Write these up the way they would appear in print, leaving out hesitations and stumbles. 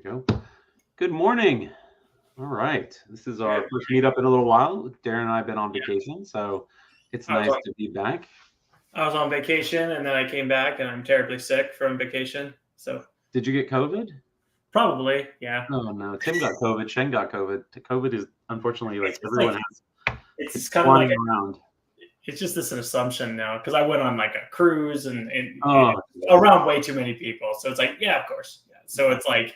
go. Good morning. All right. This is our first meetup in a little while. Darren and I have been on vacation, so it's nice to be back. I was on vacation and then I came back and I'm terribly sick from vacation. So did you get COVID? Probably, yeah. Oh no, Tim got COVID. Shen got COVID. COVID is unfortunately like everyone has. It's kind of like around. It's just this an assumption now because I went on like a cruise and around way too many people. So it's like, yeah, of course. Yeah. So it's like,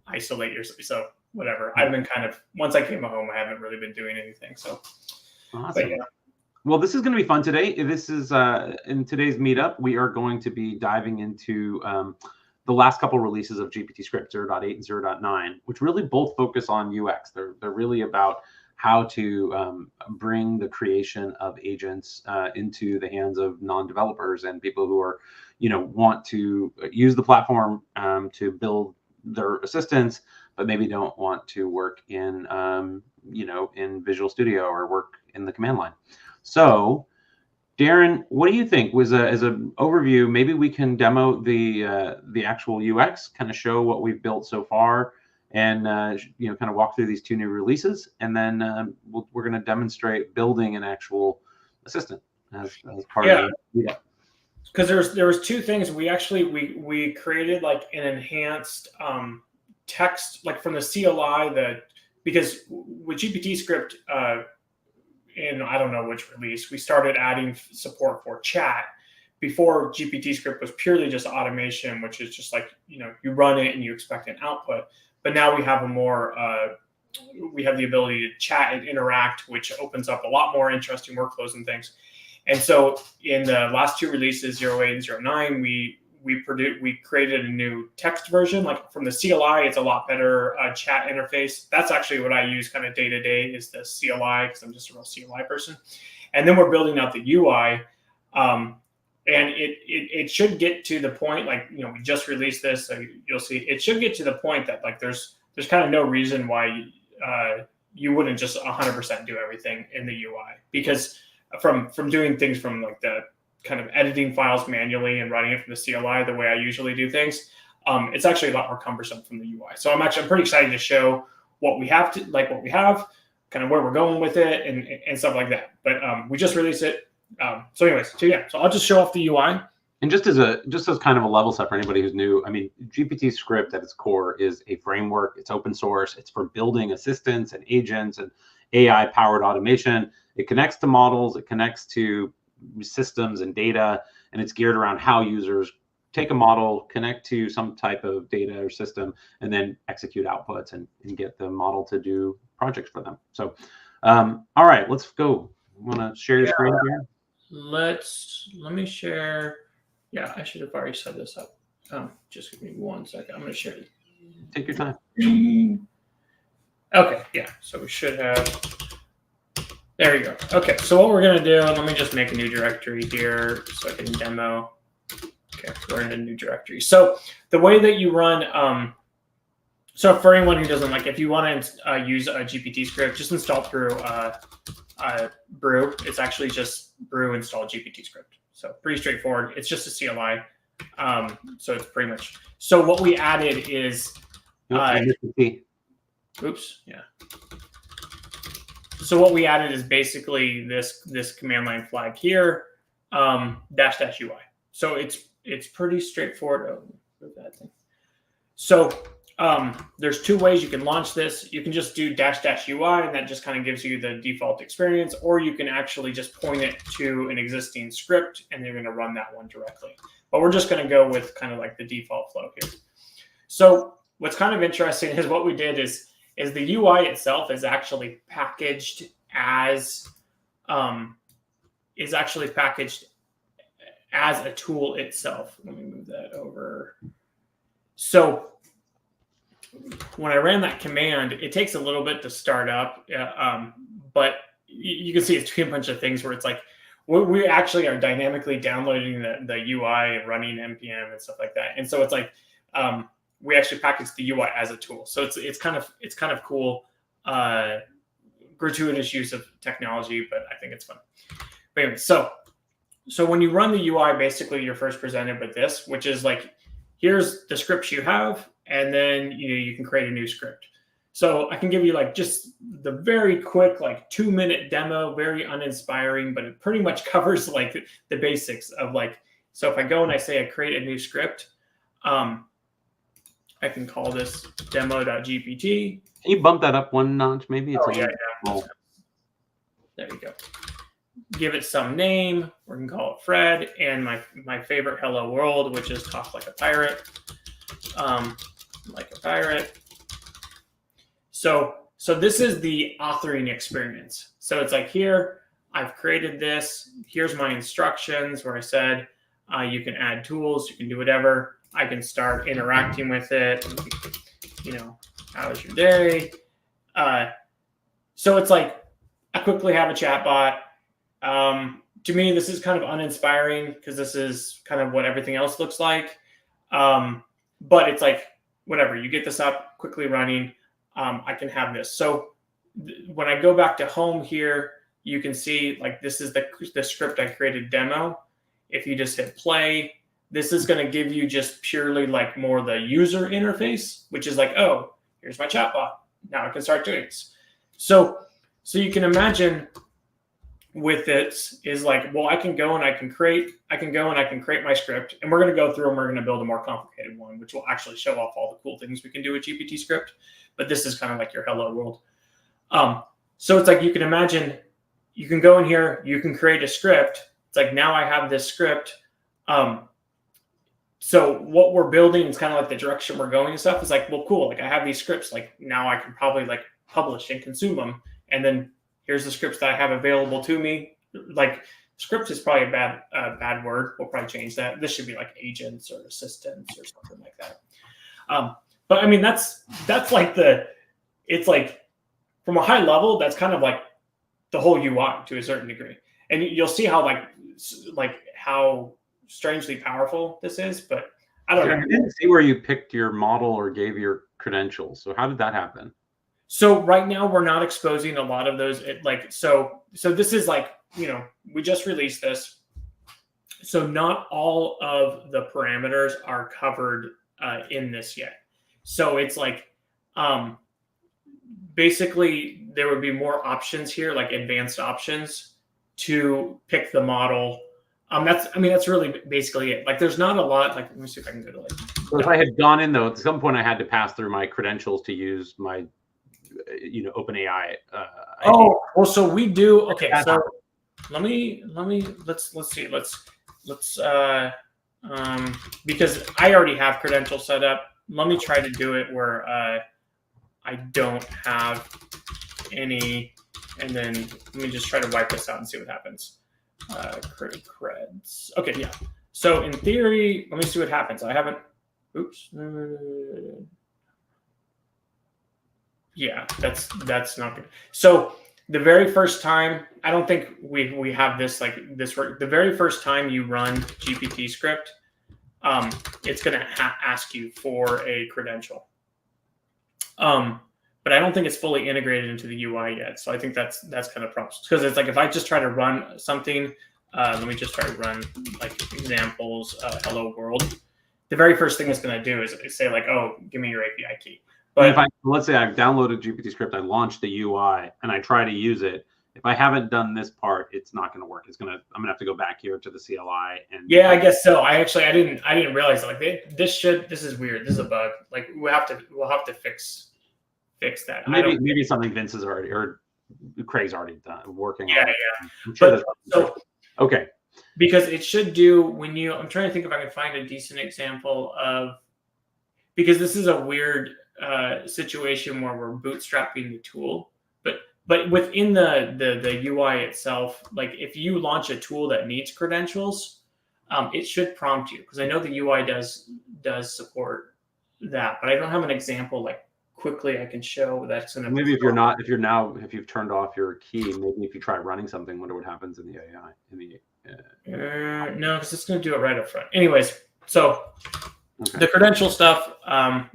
isolate yourself. So whatever. I've been once I came home, I haven't really been doing anything. So, awesome. But yeah. Well, this is going to be fun today. This is in today's meetup, we are going to be diving into the last couple releases of GPTScript 0.8 and 0.9, which really both focus on UX. They're really about how to bring the creation of agents into the hands of non-developers and people who are, want to use the platform to build their assistants, but maybe don't want to work in, in Visual Studio or work in the command line. So, Darren, what do you think? As an overview, maybe we can demo the actual UX, kind of show what we've built so far, and kind of walk through these two new releases, and then we're going to demonstrate building an actual assistant as part of the because there was two things. We created like an enhanced text, like from the CLI, because with GPTScript in I don't know which release, we started adding support for chat. Before, GPTScript was purely just automation, which is just like, you run it and you expect an output. But now we have we have the ability to chat and interact, which opens up a lot more interesting workflows and things. And so in the last two releases, 0.8 and 0.9, we created a new text version. Like from the CLI, it's a lot better chat interface. That's actually what I use kind of day to day, is the CLI, because I'm just a real CLI person. And then we're building out the UI. And it should get to the point, like, we just released this, so you'll see it should get to the point that like there's kind of no reason why you wouldn't just 100% do everything in the UI, because from doing things from like the kind of editing files manually and running it from the CLI the way I usually do things, it's actually a lot more cumbersome from the UI. So I'm pretty excited to show what we have, kind of where we're going with it and stuff like that. But we just released it. So I'll just show off the UI. And just as kind of a level set for anybody who's new, I mean, GPTScript at its core is a framework. It's open source. It's for building assistants and agents and AI-powered automation. It connects to models. It connects to systems and data, and it's geared around how users take a model, connect to some type of data or system, and then execute outputs and get the model to do projects for them. So, all right, let's go. Want to share your screen here? Let me share. Yeah, I should have already set this up. Just give me 1 second. I'm going to share it. Take your time. Okay, yeah. So we should have. There you go. Okay, so what we're going to do, let me just make a new directory here so I can demo. Okay, we're in a new directory. So the way that you run, so for anyone who doesn't, like, if you want to use a GPTScript, just install through Brew. It's actually just Brew install GPTScript. So pretty straightforward. It's just a CLI. So it's pretty much. So what we added is. Oops. Yeah. So what we added is basically this command line flag here, --UI. So it's pretty straightforward. Oh, that thing. So there's two ways you can launch this. You can just do --UI, and that just kind of gives you the default experience, or you can actually just point it to an existing script and you're going to run that one directly. But we're just going to go with kind of like the default flow here. So what's kind of interesting is what we did is the UI itself is actually packaged as a tool itself. Let me move that over. So when I ran that command, it takes a little bit to start up, but you can see it's doing a bunch of things where it's like we actually are dynamically downloading the UI and running npm and stuff like that. And so it's like we actually package the UI as a tool. So it's kind of cool, gratuitous use of technology, but I think it's fun. But anyway, so when you run the UI, basically you're first presented with this, which is like, here's the scripts you have, and then you can create a new script. So I can give you like just the very quick, like 2-minute demo, very uninspiring, but it pretty much covers like the basics of like, so if I go and I say I create a new script, I can call this demo.gpt. Can you bump that up one notch maybe? It's there you go. Give it some name. We can call it Fred, and my favorite hello world, which is talk like a pirate. Like a pirate. So this is the authoring experience. So it's like here, I've created this. Here's my instructions where I said you can add tools, you can do whatever. I can start interacting with it. How was your day? So it's like I quickly have a chat bot. To me, this is kind of uninspiring because this is kind of what everything else looks like. But it's like, whatever, you get this up, quickly running. I can have this. So when I go back to home here, you can see like this is the script I created demo. If you just hit play, this is going to give you just purely like more the user interface, which is like, oh, here's my chatbot. Now I can start doing this. So you can imagine with it is like, well, I can go and I can create my script, and we're going to go through and we're going to build a more complicated one, which will actually show off all the cool things we can do with GPTScript. But this is kind of like your hello world. So it's like, you can imagine, you can go in here, you can create a script. It's like, now I have this script. So what we're building is kind of like the direction we're going and stuff. Is like, well, cool. Like I have these scripts, like now I can probably like publish and consume them. And then here's the scripts that I have available to me. Like script is probably a bad word. We'll probably change that. This should be like agents or assistants or something like that. But I mean, that's like it's like from a high level, that's kind of like the whole UI to a certain degree. And you'll see how like how strangely powerful this is, but I don't know. I didn't see where you picked your model or gave your credentials. So how did that happen? So right now we're not exposing a lot of those. So this is like, we just released this. So not all of the parameters are covered in this yet. So it's like, basically there would be more options here, like advanced options to pick the model. That's really basically it. Like there's not a lot, like, let me see if I can go to like. So if I had gone in though, at some point I had to pass through my credentials to use my, OpenAI. Well, so we do. Okay. So let's see. Let's because I already have credentials set up. Let me try to do it where I don't have any, and then let me just try to wipe this out and see what happens. Creds. Okay, yeah. So in theory, let me see what happens. I haven't. Oops. Yeah, that's not good. So the very first time, I don't think we have this like this work. The very first time you run GPTScript, it's going to ask you for a credential. But I don't think it's fully integrated into the UI yet. So I think that's kind of problems, because it's like if I just try to run something, let me just try to run like examples, hello world. The very first thing it's going to do is say like, oh, give me your API key. But let's say I've downloaded GPTScript, I launched the UI, and I try to use it. If I haven't done this part, it's not going to work. I'm going to have to go back here to the CLI. And yeah, I guess so. I didn't realize that. Like this is weird. This is a bug. Like we'll have to fix that. Maybe something Vince has already, or Craig's already done working on. Yeah. I'm sure okay. Because it should do when I'm trying to think if I can find a decent example of, because this is a weird situation where we're bootstrapping the tool, but within the UI itself, like if you launch a tool that needs credentials, it should prompt you, because I know the UI does support that, but I don't have an example like quickly I can show that's going to. Maybe if you've turned off your key, maybe if you try running something, wonder what happens in the AI. No, because it's going to do it right up front. Anyways, so. Okay. The credential stuff,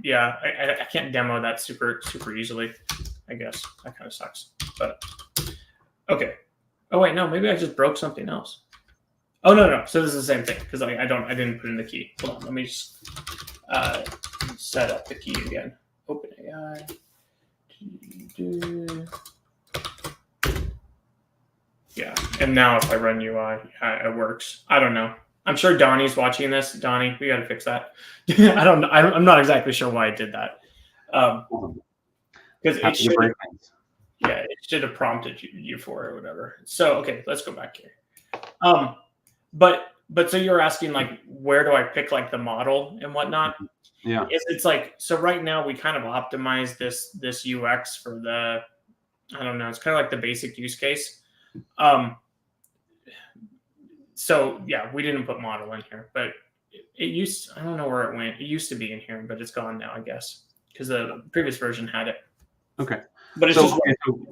yeah, I can't demo that super easily. I guess that kind of sucks. But okay. Oh wait, no, maybe I just broke something else. Oh no. So this is the same thing because I didn't put in the key. Hold on, let me just set up the key again. OpenAI. Yeah, and now if I run UI, it works. I don't know. I'm sure Donnie's watching this. Donnie, we got to fix that. I don't know. I'm not exactly sure why I did that. Because it should have prompted you for it or whatever. So okay, let's go back here. But so you're asking like, where do I pick like the model and whatnot? Yeah, it's like, so right now we kind of optimize this UX for the, I don't know, it's kind of like the basic use case. So yeah, we didn't put model in here, but it used, I don't know where it went. It used to be in here, but it's gone now, I guess, because the previous version had it. Okay. But it's so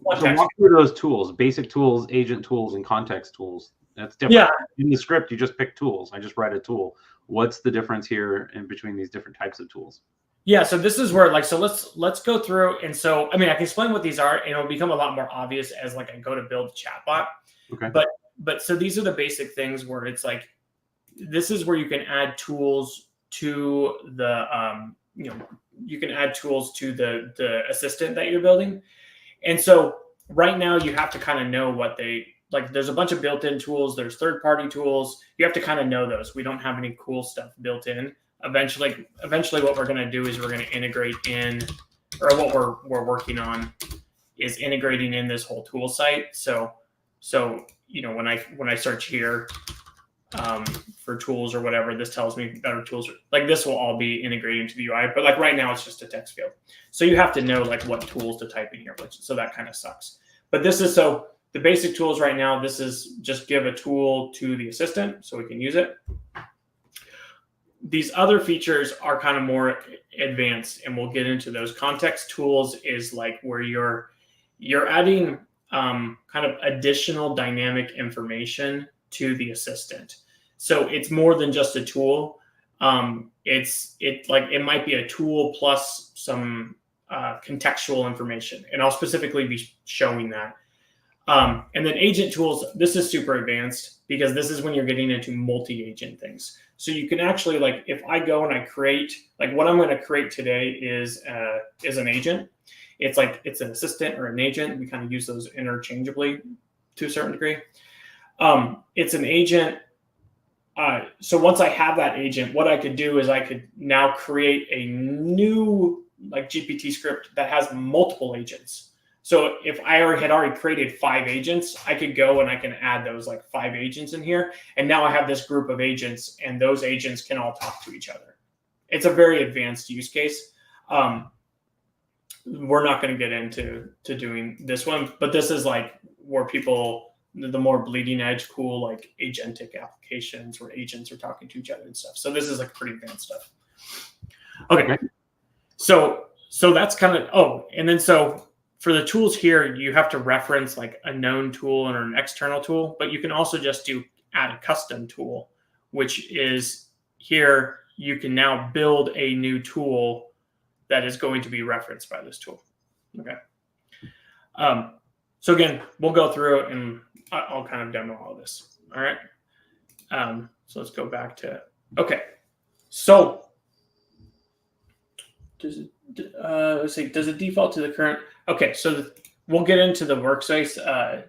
walk through those tools: basic tools, agent tools, and context tools. That's different. Yeah. In the script, you just pick tools. I just write a tool. What's the difference here in between these different types of tools? Yeah, so this is where like, so let's go through. And so, I mean, I can explain what these are, and it'll become a lot more obvious as like I go to build a chatbot. Okay. But so these are the basic things where it's like, this is where you can add tools to the, you can add tools to the assistant that you're building. And so right now you have to kind of know what they, like there's a bunch of built-in tools, there's third-party tools. You have to kind of know those. We don't have any cool stuff built in. Eventually what we're going to do is we're going to integrate in, or what we're working on is integrating in this whole tool site. So when I search here for tools or whatever, this tells me better tools. Like this will all be integrated into the UI, but like right now it's just a text field. So you have to know like what tools to type in here, so that kind of sucks. But this is, so the basic tools right now, this is just give a tool to the assistant so we can use it. These other features are kind of more advanced, and we'll get into those. Context tools is like where you're adding kind of additional dynamic information to the assistant. So it's more than just a tool. It might be a tool plus some contextual information, and I'll specifically be showing that. And then agent tools, this is super advanced because this is when you're getting into multi-agent things. So you can actually, like, if I go and I create, like what I'm going to create today is an agent. It's like, it's an assistant or an agent. We kind of use those interchangeably to a certain degree. It's an agent. So once I have that agent, what I could do is I could now create a new like GPT script that has multiple agents. So if I had already created 5 agents, I could go and I can add those like 5 agents in here. And now I have this group of agents, and those agents can all talk to each other. It's a very advanced use case. We're not going to get into doing this one, but this is like where people, the more bleeding edge, cool, like agentic applications where agents are talking to each other and stuff. So this is like pretty advanced stuff. Okay. So that's kind of, and then so for the tools here, you have to reference like a known tool or an external tool, but you can also just add a custom tool, which is here, you can now build a new tool that is going to be referenced by this tool. Okay. So again, we'll go through it and I'll kind of demo all this. All right. So let's go back to, okay. So let's see, does it default to the current? Okay. So we'll get into the workspace.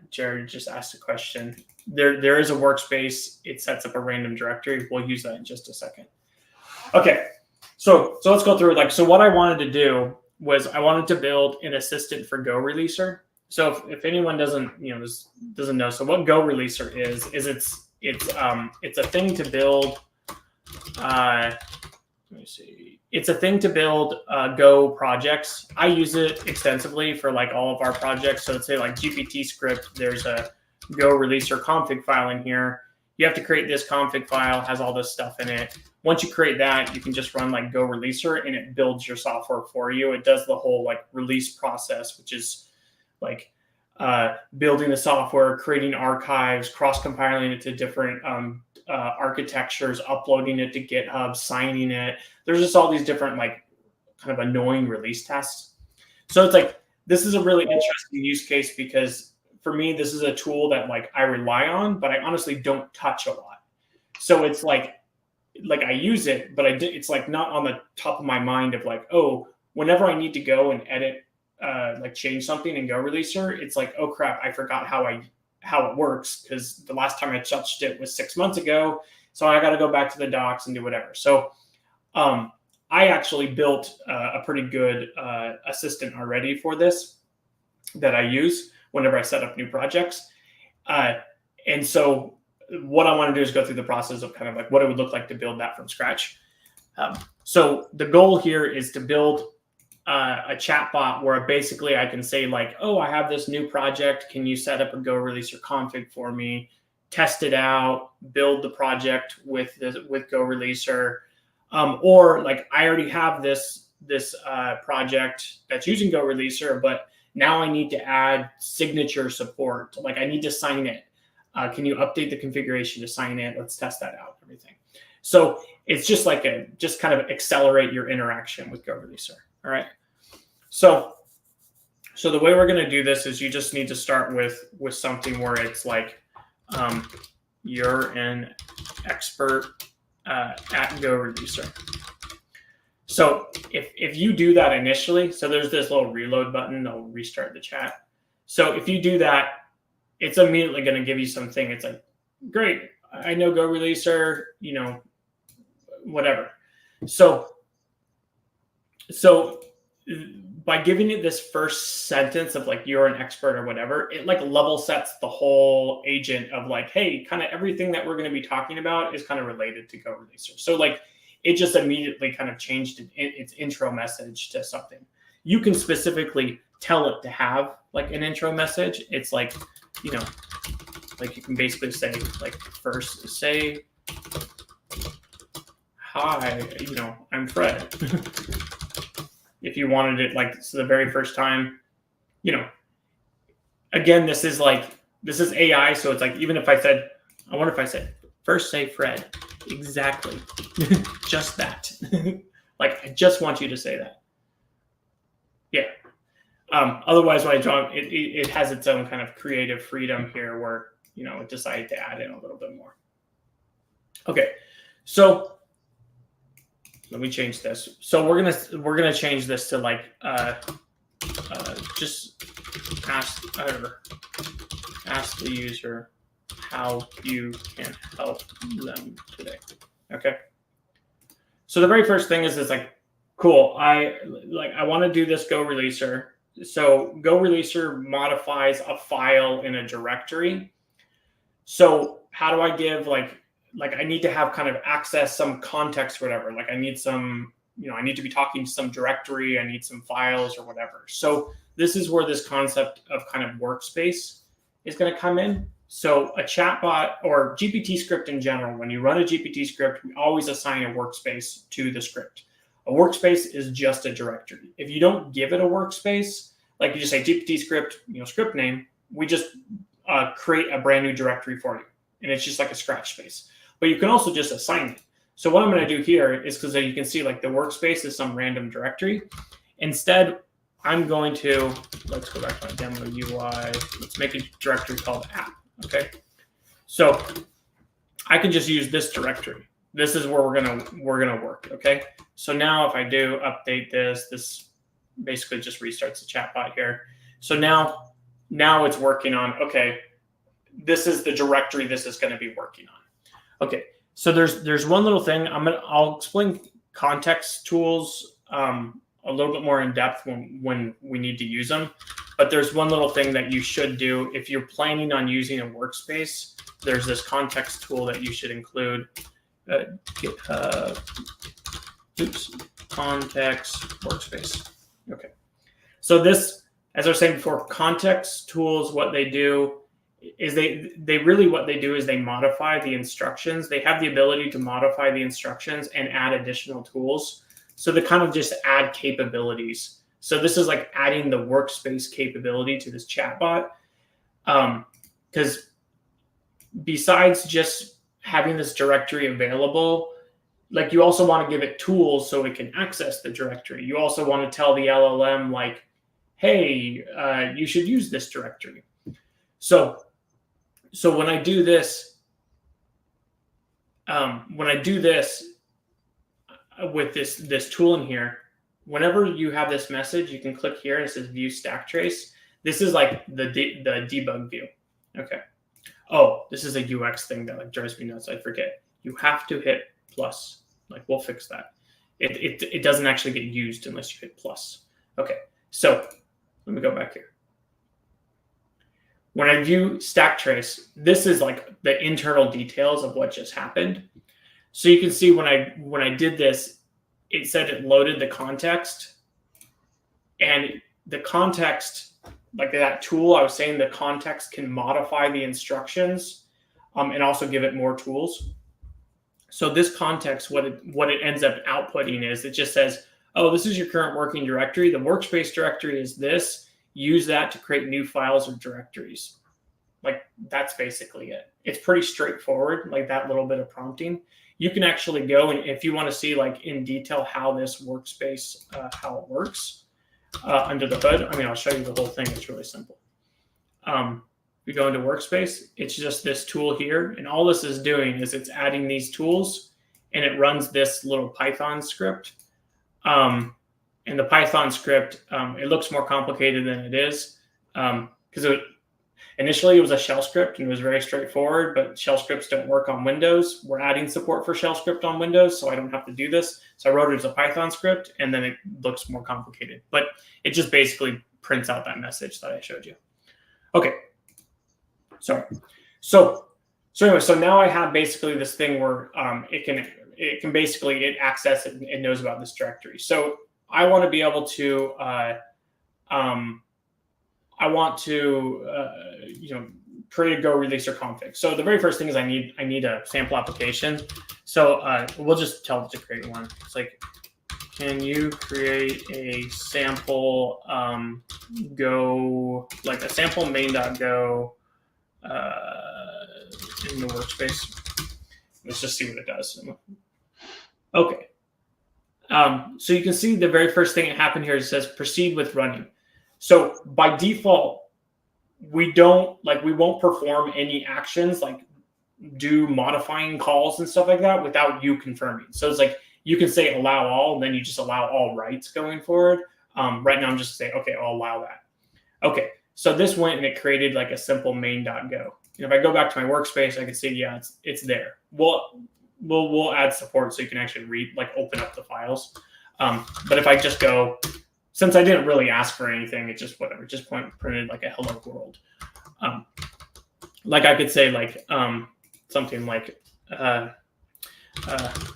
Jared just asked a question. There is a workspace. It sets up a random directory. We'll use that in just a second. Okay. So let's go through it. Like, so what I wanted to do was I wanted to build an assistant for Go Releaser. So if anyone doesn't know, so what Go Releaser is it's a thing to build. Let me see. It's a thing to build Go projects. I use it extensively for like all of our projects. So let's say like GPTScript, there's a Go Releaser config file in here. You have to create this config file, has all this stuff in it. Once you create that, you can just run like Go Releaser and it builds your software for you. It does the whole like release process, which is like building the software, creating archives, cross-compiling it to different architectures, uploading it to GitHub, signing it. There's just all these different like kind of annoying release tests. So it's like, this is a really interesting use case because for me, this is a tool that like I rely on, but I honestly don't touch a lot. So it's like, like I use it, but it's like not on the top of my mind of like, oh, whenever I need to go and edit, like change something in Go Releaser, it's like, oh crap, I forgot how it works, because the last time I touched it was 6 months ago. So I got to go back to the docs and do whatever. So I actually built a pretty good assistant already for this that I use whenever I set up new projects. And so what I want to do is go through the process of kind of like what it would look like to build that from scratch. So the goal here is to build a chat bot where basically I can say like, oh, I have this new project. Can you set up a Go Releaser config for me? Test it out, build the project with Go Releaser. Or like I already have this project that's using Go Releaser, but now I need to add signature support. Like I need to sign it. Can you update the configuration to sign it? Let's test that out, everything. So it's just like just kind of accelerate your interaction with Go Releaser. All right. So the way we're going to do this is you just need to start with something where it's like, you're an expert at Go Releaser. So if you do that initially, so there's this little reload button, that'll restart the chat. So if you do that, it's immediately going to give you something. It's like, great, I know Go Releaser, whatever. So by giving it this first sentence of like, you're an expert or whatever, it like level sets the whole agent of like, hey, kind of everything that we're going to be talking about is kind of related to Go Releaser. So like it just immediately kind of changed its intro message to something. You can specifically tell it to have like an intro message. It's like, like you can basically say like, first say, hi, I'm Fred. If you wanted it like, so the very first time, again, this is AI. So it's like, even if I said, I wonder if I said, first say Fred, exactly, just that. Like, I just want you to say that. Yeah. Otherwise, when I draw, it has its own kind of creative freedom here where, it decided to add in a little bit more. Okay. So let me change this. So we're gonna change this to like just ask the user how you can help them today. Okay. So the very first thing is it's like, cool. I want to do this Go Releaser. So Go Releaser modifies a file in a directory. So how do I give like I need to have kind of access some context, or whatever. Like I need some, I need to be talking to some directory. I need some files or whatever. So this is where this concept of kind of workspace is going to come in. So a chatbot or GPT script in general, when you run a GPT script, we always assign a workspace to the script. A workspace is just a directory. If you don't give it a workspace, like you just say GPT script, script name, we just create a brand new directory for you. And it's just like a scratch space. But you can also just assign it. So what I'm going to do here is, because you can see like the workspace is some random directory. Instead, I'm going to, let's go back to my demo UI. Let's make a directory called app. Okay. So I can just use this directory. This is where we're gonna work. Okay. So now if I do update this basically just restarts the chatbot here. So now it's working on, okay, this is the directory this is going to be working on. Okay, so there's one little thing. I'll explain context tools a little bit more in depth when we need to use them. But there's one little thing that you should do if you're planning on using a workspace. There's this context tool that you should include. Context workspace. Okay, so this, as I was saying before, context tools, what they do is what they do is they modify the instructions. They have the ability to modify the instructions and add additional tools. So they kind of just add capabilities. So this is like adding the workspace capability to this chatbot. Because besides just having this directory available, like you also want to give it tools so it can access the directory. You also want to tell the LLM like, hey, you should use this directory. So when I do this, when I do this with this tool in here, whenever you have this message, you can click here and it says view stack trace. This is like the debug view. Okay. Oh, this is a UX thing that like drives me nuts. I forget. You have to hit plus. Like we'll fix that. It doesn't actually get used unless you hit plus. Okay. So let me go back here. When I view stack trace, this is like the internal details of what just happened. So you can see when I did this, it said it loaded the context, and the context, like that tool, I was saying the context can modify the instructions and also give it more tools. So this context, what it ends up outputting is it just says, oh, this is your current working directory. The workspace directory is this. Use that to create new files or directories. Like that's basically it. It's pretty straightforward, like that little bit of prompting. You can actually go and if you want to see like in detail how this workspace, how it works under the hood. I mean, I'll show you the whole thing. It's really simple. We go into workspace. It's just this tool here. And all this is doing is it's adding these tools and it runs this little Python script. And the Python script, it looks more complicated than it is because initially it was a shell script and it was very straightforward, but shell scripts don't work on Windows. We're adding support for shell script on Windows, so I don't have to do this. So I wrote it as a Python script and then it looks more complicated, but it just basically prints out that message that I showed you. Okay, sorry. So anyway, so now I have basically this thing where it can basically access it and knows about this directory. So I want to be able to, create a Go releaser config. So the very first thing is I need a sample application. So we'll just tell it to create one. It's like, can you create a sample Go, like a sample main.go in the workspace? Let's just see what it does. Okay. So you can see the very first thing that happened here, it says proceed with running. So by default, we won't perform any actions like do modifying calls and stuff like that without you confirming. So it's like you can say allow all, and then you just allow all writes going forward. Right now I'm just saying, okay, I'll allow that. Okay, so this went and it created like a simple main.go. If I go back to my workspace, I can see, yeah, it's there. We'll add support so you can actually open up the files. But if I just go, since I didn't really ask for anything, it just printed like a hello world. Like I could say like something like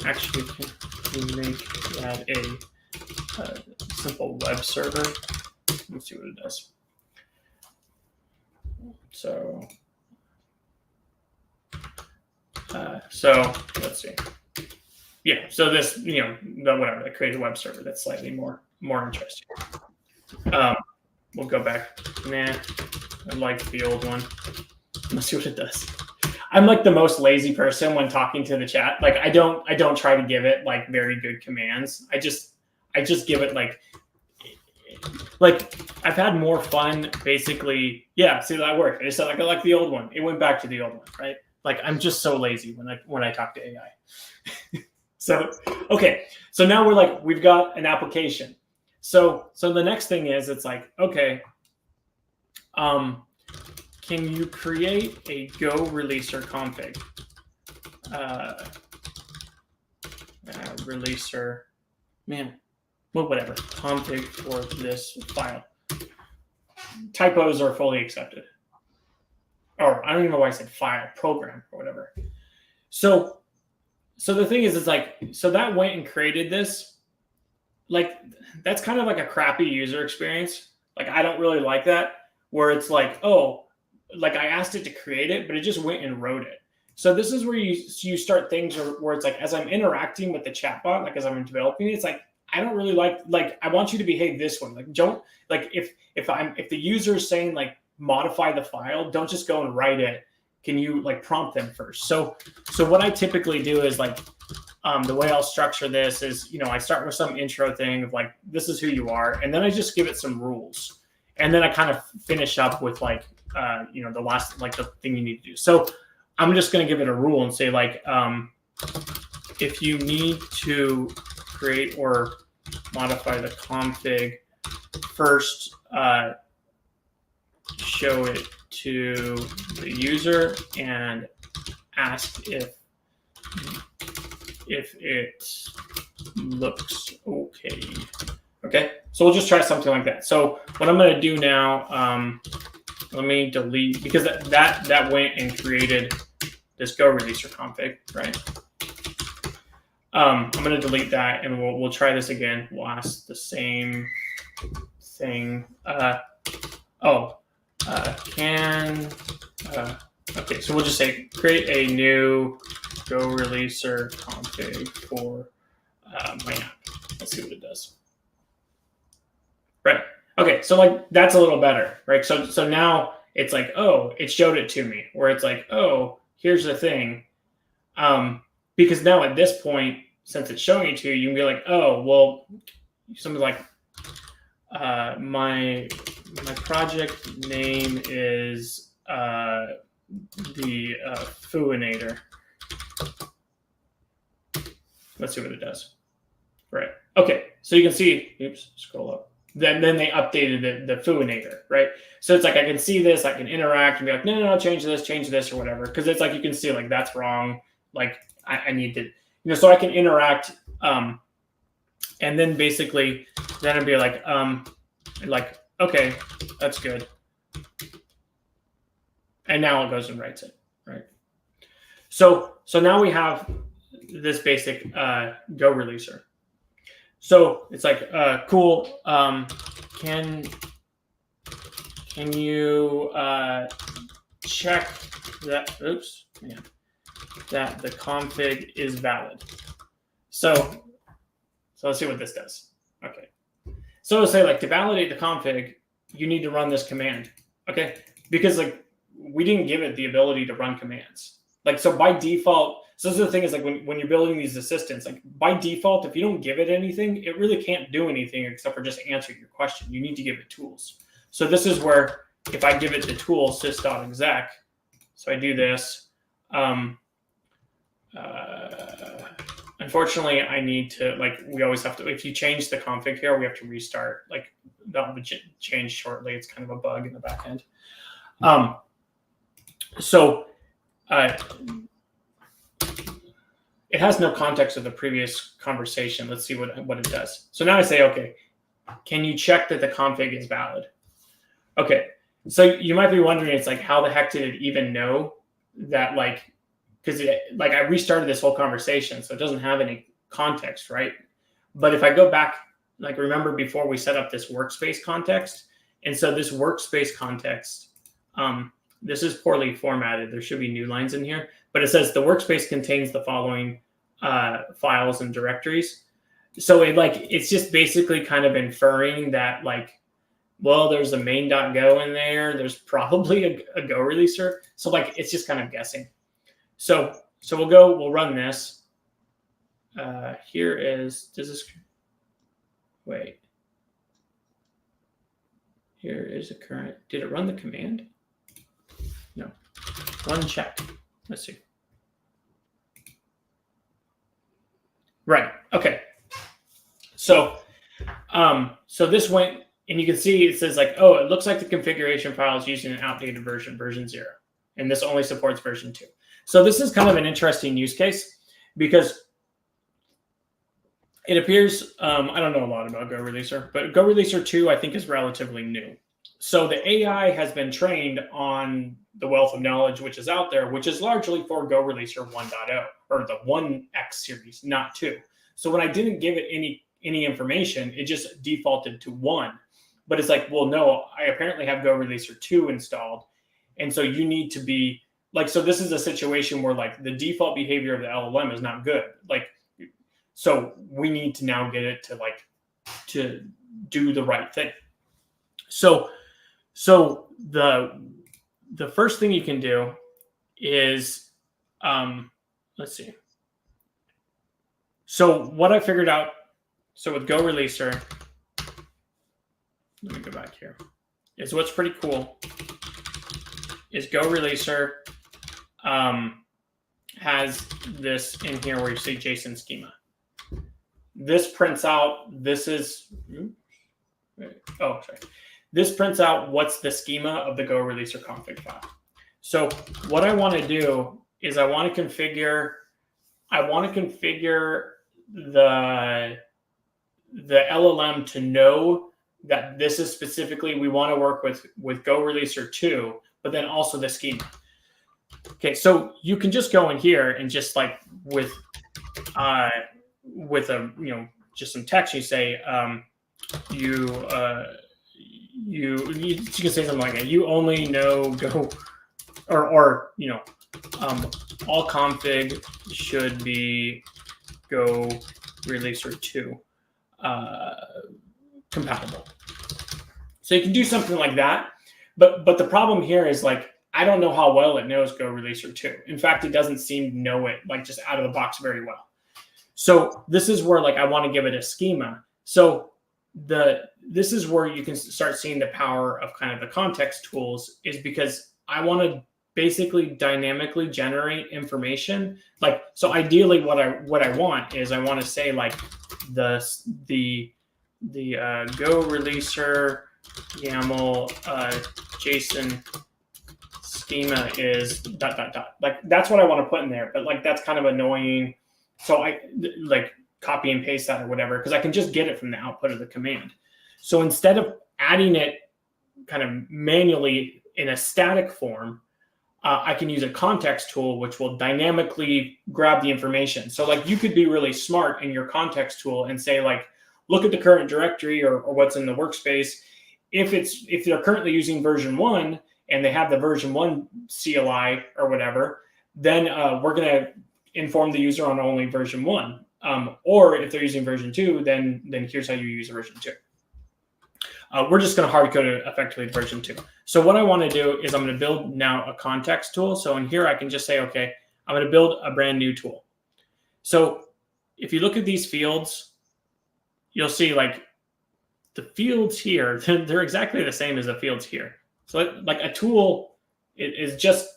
actually can you make that a simple web server? Let's see what it does. So let's see. Yeah, so this, whatever, I created a web server that's slightly more interesting. We'll go back. Nah, I like the old one. Let's see what it does. I'm like the most lazy person when talking to the chat. Like I don't try to give it like very good commands. I just give it like I've had more fun basically. Yeah, see that worked. I just said like I like the old one. It went back to the old one, right? Like I'm just so lazy when I talk to AI. So okay, so now we've got an application. So the next thing is it's like, okay, can you create a Go releaser config? Releaser, man, well, whatever, config for this file. Typos are fully accepted. Or I don't even know why I said file, program, or whatever. So the thing is, it's like, so that went and created this. Like, that's kind of like a crappy user experience. Like, I don't really like that, where it's like, oh, like I asked it to create it, but it just went and wrote it. So this is where you start things where it's like, as I'm interacting with the chatbot, like as I'm developing it, it's like, I don't really like I want you to behave this way. Like, don't, like if the user is saying like modify the file, don't just go and write it. Can you like prompt them first? So what I typically do is like, the way I'll structure this is, I start with some intro thing of like, this is who you are. And then I just give it some rules. And then I kind of finish up with like, the last, like the thing you need to do. So I'm just going to give it a rule and say like, if you need to create or modify the config, first show it to the user and ask if it looks okay. Okay, so we'll just try something like that. So what I'm going to do now, let me delete, because that went and created this Go releaser config, right? I'm going to delete that, and we'll try this again. We'll ask the same thing. Okay, so we'll just say create a new Go releaser config for my app. Let's see what it does. Right. Okay, so like that's a little better, right? So now it's like, oh, it showed it to me, where it's like, oh, here's the thing. Because now at this point, since it's showing it to you, you can be like, oh, well, something like my project name is the Fooinator. Let's see what it does. Right. Okay. So you can see, oops, scroll up. Then they updated the Fooinator, right? So it's like I can see this, I can interact and be like, no, change this, or whatever. Because it's like you can see like that's wrong. Like I need to, so I can interact. And then basically then I'd be like, okay, that's good. And now it goes and writes it, right? So now we have this basic Go releaser. So it's like, cool. Can you check that? Oops, yeah, that the config is valid. So let's see what this does. Okay. So it'll say like to validate the config, you need to run this command. Okay, because like we didn't give it the ability to run commands. Like so by default. So this is the thing is like when you're building these assistants, like by default, if you don't give it anything, it really can't do anything except for just answering your question. You need to give it tools. So this is where if I give it the tool sys.exec, so I do this. Unfortunately, I need to we always have to. If you change the config here, we have to restart. Like that will change shortly. It's kind of a bug in the back end. It has no context of the previous conversation. Let's see what it does. So now I say, okay, can you check that the config is valid? Okay, so you might be wondering, it's like, how the heck did it even know that, because I restarted this whole conversation, so it doesn't have any context, right? But if I go back, remember before we set up this workspace context, and so this workspace context, this is poorly formatted. There should be new lines in here, but it says the workspace contains the following files and directories. So it's just basically kind of inferring that well, there's a main.go in there. There's probably a Go releaser. So it's just kind of guessing. So we'll run this. Here is, wait. Here is a current, did it run the command? No, run check. Let's see. Right. Okay. So this went, and you can see it says oh, it looks like the configuration file is using an outdated version 0, and this only supports version 2. So this is kind of an interesting use case because it appears, I don't know a lot about Go Releaser, but Go Releaser 2 I think is relatively new. So the AI has been trained on the wealth of knowledge which is out there, which is largely for Go Releaser 1.0 or the 1X series, not 2. So when I didn't give it any information, it just defaulted to 1. But it's well, no, I apparently have Go Releaser 2 installed. And so you need to be so this is a situation where the default behavior of the LLM is not good. So we need to now get it to do the right thing. So the first thing you can do is, let's see. So what I figured out, so with Go Releaser, let me go back here, is what's pretty cool is Go Releaser has this in here where you say JSON schema. This prints out, this is, oh, sorry. This prints out what's the schema of the Go releaser config file. So what I want to do is I want to configure the LLM to know that this is specifically, we want to work with Go releaser 2, but then also the schema. Okay, so you can just go in here and just like with a, just some text, you say, you can say something like that. You only know Go, or all config should be Go releaser 2 compatible. So you can do something like that. But the problem here is like, I don't know how well it knows Go releaser 2. In fact, it doesn't seem to know it like just out of the box very well. So this is where like I want to give it a schema. So this is where you can start seeing the power of kind of the context tools, is because I want to basically dynamically generate information. Like, so ideally what I want is I want to say like the Go releaser YAML JSON schema is ... Like that's what I want to put in there, but like that's kind of annoying. So I like copy and paste that or whatever, because I can just get it from the output of the command. So instead of adding it kind of manually in a static form, I can use a context tool, which will dynamically grab the information. So like you could be really smart in your context tool and say like, look at the current directory or what's in the workspace. If they're currently using version 1 and they have the version 1 CLI or whatever, then we're going to inform the user on only version 1. Or if they're using version 2, then here's how you use version 2. We're just going to hard code it effectively version 2. So what I want to do is I'm going to build now a context tool. So in here, I can just say, okay, I'm going to build a brand new tool. So if you look at these fields, you'll see like the fields here, they're exactly the same as the fields here. So like a tool is just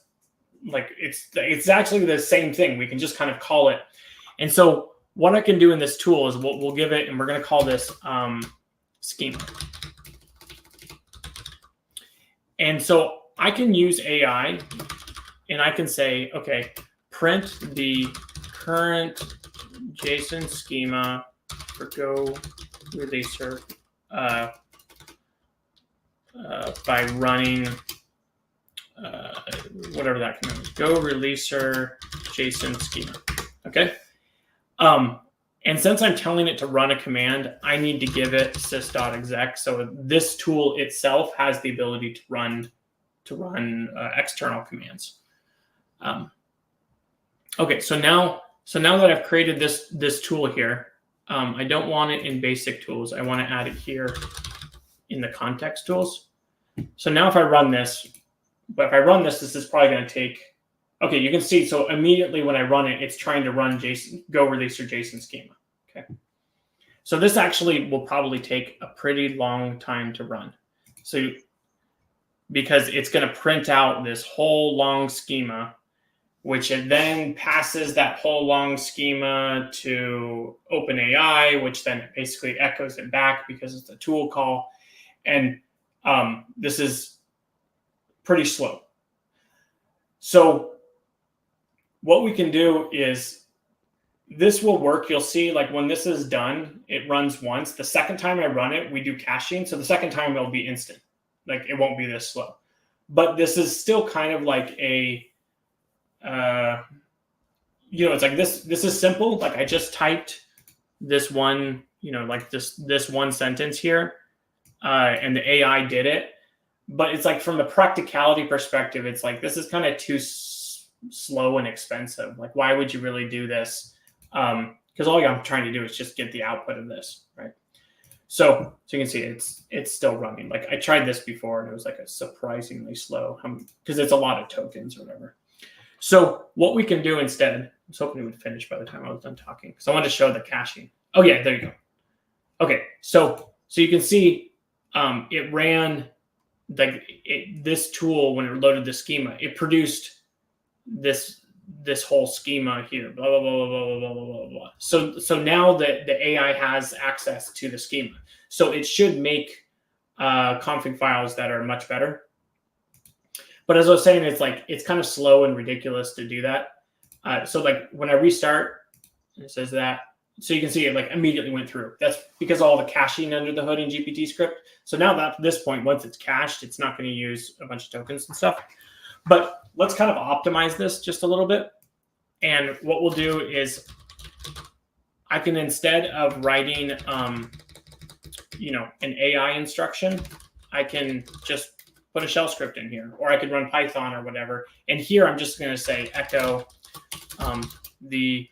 like, it's actually the same thing. We can just kind of call it. And so what I can do in this tool is we'll give it, and we're going to call this schema. And so I can use AI and I can say, okay, print the current JSON schema for Go releaser by running whatever that command is, Go releaser JSON schema. Okay. And since I'm telling it to run a command, I need to give it sys.exec. So this tool itself has the ability to run external commands. Okay, so now that I've created this tool here, I don't want it in basic tools. I want to add it here in the context tools. So now if I run this, this is probably going to take. Okay, you can see, so immediately when I run it, it's trying to run Go releaser JSON schema. Okay, so this actually will probably take a pretty long time to run. So because it's going to print out this whole long schema, which it then passes that whole long schema to OpenAI, which then basically echoes it back because it's a tool call. And this is pretty slow. So what we can do is this will work. You'll see like when this is done, it runs once. The second time I run it, we do caching. So the second time it'll be instant. Like it won't be this slow. But this is still kind of like a, it's like this is simple. Like I just typed this one, like this one sentence here, and the AI did it. But it's like from the practicality perspective, it's like this is kind of too slow and expensive. Like, why would you really do this? Because all I'm trying to do is just get the output of this, right? So you can see it's still running. Like I tried this before and it was like a surprisingly slow because it's a lot of tokens or whatever. So what we can do instead, I was hoping it would finish by the time I was done talking because I wanted to show the caching. Oh yeah, there you go. Okay, so you can see it ran this tool when it loaded the schema. It produced this this whole schema here, blah, blah, blah, blah, blah, blah, blah, blah. So now that the AI has access to the schema, so it should make config files that are much better. But as I was saying, it's kind of slow and ridiculous to do that. So like when I restart, it says that. So you can see it like immediately went through. That's because all the caching under the hood in GPTScript. So now that at this point, once it's cached, it's not going to use a bunch of tokens and stuff. But let's kind of optimize this just a little bit. And what we'll do is I can, instead of writing, an AI instruction, I can just put a shell script in here, or I could run Python or whatever. And here I'm just going to say echo the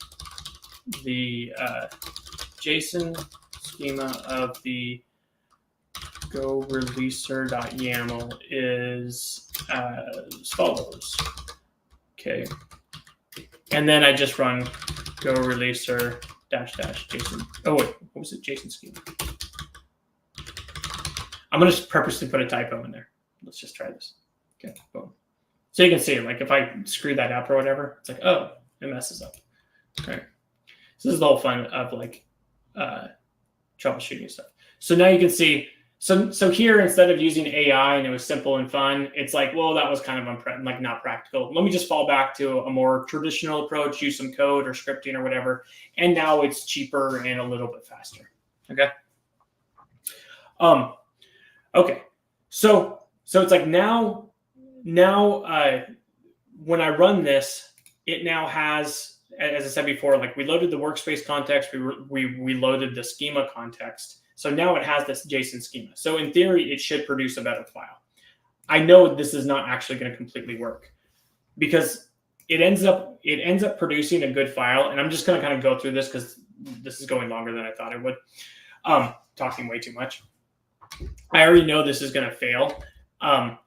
JSON schema of the go releaser.yaml is as follows. Okay. And then I just run go releaser -- JSON. Oh wait, what was it? JSON schema. I'm going to purposely put a typo in there. Let's just try this. Okay, boom. So you can see, like, if I screw that up or whatever, it's like, oh, it messes up. Okay. So this is the whole fun of like troubleshooting stuff. So now you can see, so here, instead of using AI and it was simple and fun, it's like, well, that was kind of not practical. Let me just fall back to a more traditional approach, use some code or scripting or whatever. And now it's cheaper and a little bit faster. Okay. Okay. So it's like now when I run this, it now has, as I said before, like we loaded the workspace context, we loaded the schema context. So now it has this JSON schema. So in theory, it should produce a better file. I know this is not actually going to completely work because it ends up producing a good file. And I'm just going to kind of go through this because this is going longer than I thought it would. Talking way too much. I already know this is going to fail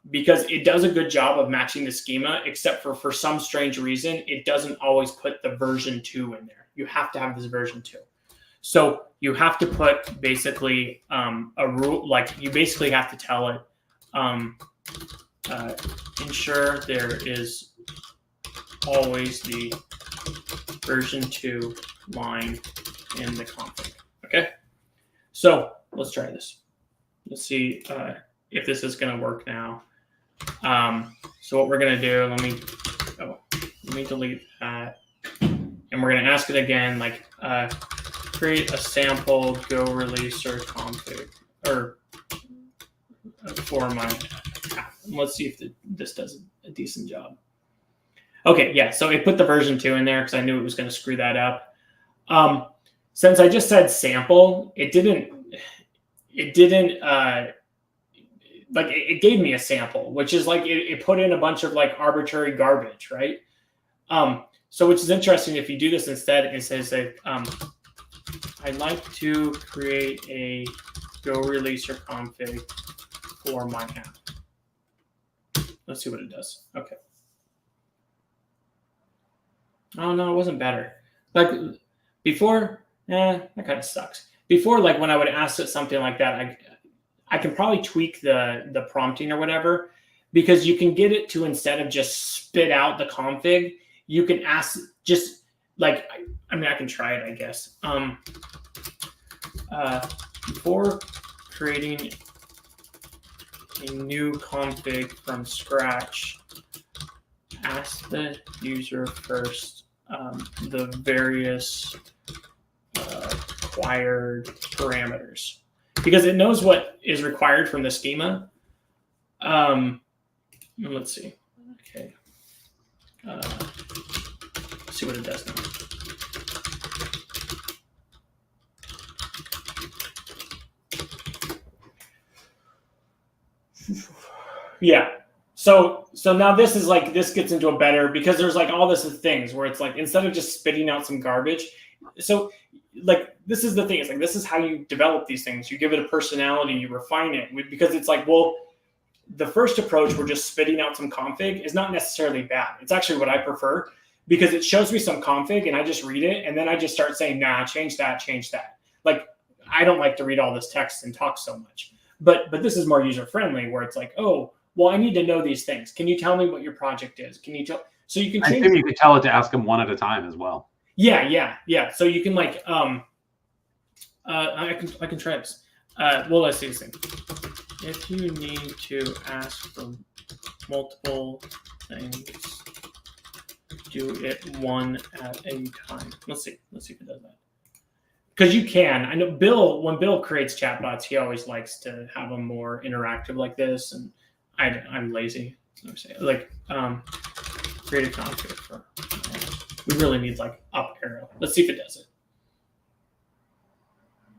because it does a good job of matching the schema, except for some strange reason, it doesn't always put the version 2 in there. You have to have this version 2. So you have to put basically a rule, like you basically have to tell it, ensure there is always the version 2 line in the config. Okay, so let's try this. Let's see if this is going to work now. So what we're going to do, let me delete that, and we're going to ask it again, like create a sample go releaser config or for my app. Let's see if this does a decent job. Okay, yeah. So it put the version 2 in there because I knew it was going to screw that up. Since I just said sample, it didn't like it gave me a sample, which is like it put in a bunch of like arbitrary garbage, right? So which is interesting. If you do this instead, it says that I'd like to create a go releaser config for my app. Let's see what it does. Okay. Oh no, it wasn't better. Like before, that kind of sucks. Before, like when I would ask it something like that, I can probably tweak the prompting or whatever, because you can get it to, instead of just spit out the config, you can ask just like, I mean, I can try it, I guess. Before creating a new config from scratch, ask the user first the various required parameters, because it knows what is required from the schema. Let's see. Okay. Let's see what it does now. Yeah. So now this is like, this gets into a better, because there's like all this things where it's like, instead of just spitting out some garbage. So like, this is the thing. It's like, this is how you develop these things. You give it a personality, you refine it, because it's like, well, the first approach, we're just spitting out some config, is not necessarily bad. It's actually what I prefer, because it shows me some config and I just read it. And then I just start saying, nah, change that, change that. Like, I don't like to read all this text and talk so much, but this is more user friendly, where it's like, oh, well, I need to know these things. Can you tell me what your project is? Can you tell? So you can I change. assume you could tell it to ask them one at a time as well. Yeah. So you can like I can try this. Well, let's see this thing. If you need to ask for multiple things, do it one at a time. Let's see if it does that. Because you can. I know when Bill creates chatbots, he always likes to have them more interactive like this, and I'm lazy. Like create a config for. We really need like up arrow. Let's see if it does it.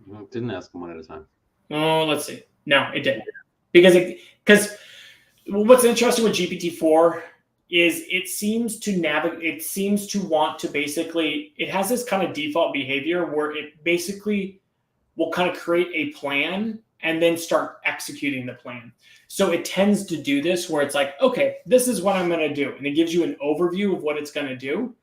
Well, it didn't ask them one at a time. Oh, let's see. No, it didn't. Because what's interesting with GPT-4 is it seems to want to basically, it has this kind of default behavior where it basically will kind of create a plan and then start executing the plan. So it tends to do this where it's like, okay, this is what I'm going to do. And it gives you an overview of what it's going to do.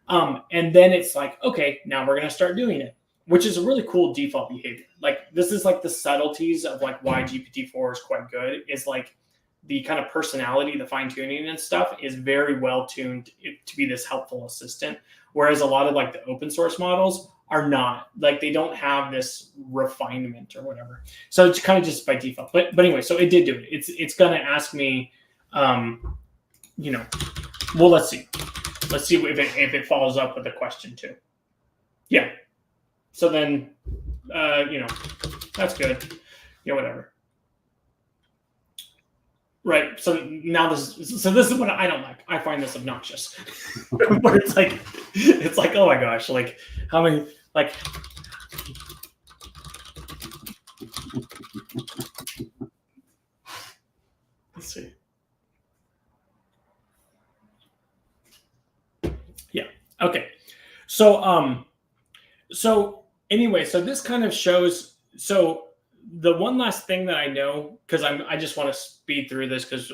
And then it's like, okay, now we're going to start doing it, which is a really cool default behavior. Like this is like the subtleties of like why GPT-4 is quite good is like the kind of personality, the fine tuning and stuff is very well tuned to be this helpful assistant. Whereas a lot of like the open source models are not, like they don't have this refinement or whatever. So it's kind of just by default. But anyway, so it did do it. It's going to ask me, well, let's see. Let's see if it follows up with a question too. Yeah. So then, that's good. Yeah, whatever. Right. So now this is what I don't like. I find this obnoxious. Where it's like, oh my gosh, like how many, like. Let's see. Yeah. Okay. So anyway, so this kind of shows, so the one last thing that I know, because I just want to speed through this because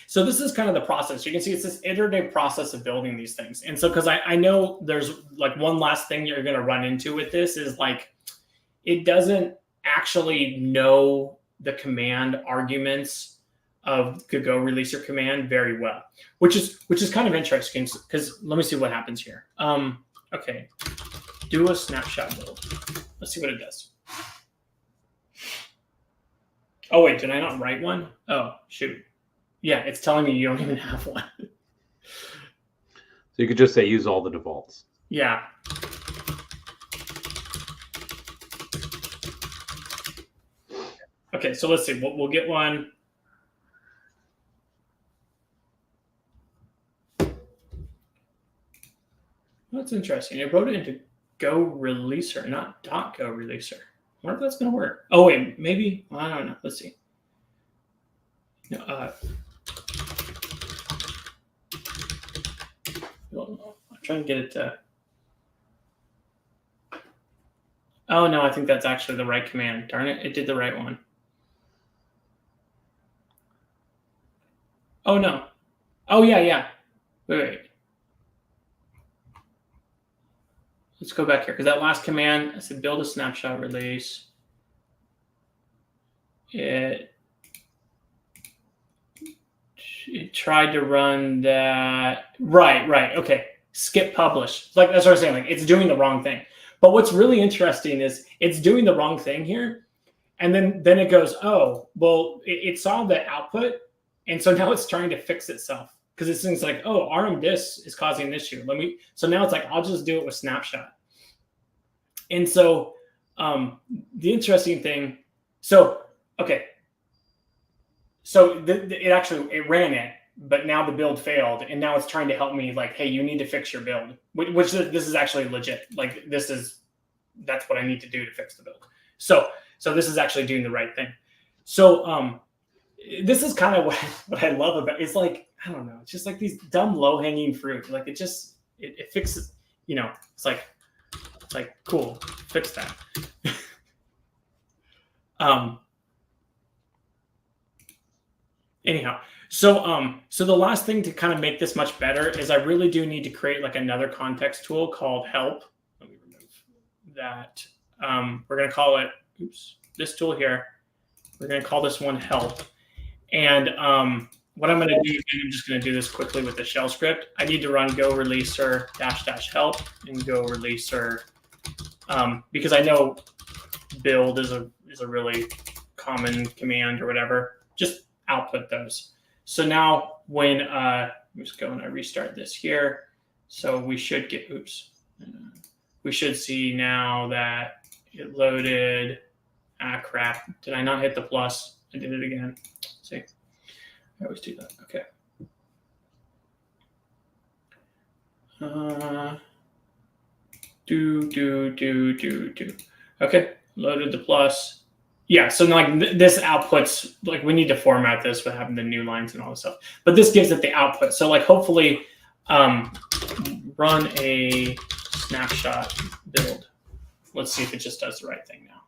so this is kind of the process. You can see it's this iterative process of building these things. And so because I know there's like one last thing you're going to run into with this is like it doesn't actually know the command arguments of the Go releaser command very well, which is kind of interesting because let me see what happens here. Okay, do a snapshot build. Let's see what it does. Oh wait, did I not write one? Oh shoot. Yeah, it's telling me you don't even have one. So you could just say use all the defaults. Yeah. Okay, so let's see. We'll get one. That's interesting. It wrote it into Go releaser, not .go releaser. I wonder if that's going to work. Oh wait, maybe. I don't know. Let's see. No, I'm trying to get it to. Oh no, I think that's actually the right command. Darn it, it did the right one. Oh no. Oh yeah. Wait. Let's go back here because that last command, I said build a snapshot release. It tried to run that. Right. Okay. Skip publish. Like that's what I was saying. Like it's doing the wrong thing. But what's really interesting is it's doing the wrong thing here. And then it goes, oh, well, it saw the output. And so now it's trying to fix itself. Because it's things like, oh, rmdis is causing an issue. So now it's like, I'll just do it with snapshot. And so the interesting thing, okay. So it ran it, but now the build failed. And now it's trying to help me like, hey, you need to fix your build, which this is actually legit. Like that's what I need to do to fix the build. So this is actually doing the right thing. So this is kind of what I love about it. It's like, I don't know, it's just like these dumb low hanging fruit. Like it fixes, it's like cool, fix that. Anyhow, so the last thing to kind of make this much better is I really do need to create like another context tool called help. Let me remove that. We're going to call it, this tool here. We're going to call this one help. And what I'm going to do, I'm just going to do this quickly with the shell script. I need to run go releaser --help and go releaser because I know build is a really common command or whatever. Just output those. So now when I'm just going to restart this here. So we should get, we should see now that it loaded. Ah, crap. Did I not hit the plus? I did it again. See, I always do that. Okay. Okay, loaded the plus. Yeah, so like this outputs, like we need to format this with having the new lines and all this stuff. But this gives it the output. So like hopefully run a snapshot build. Let's see if it just does the right thing now.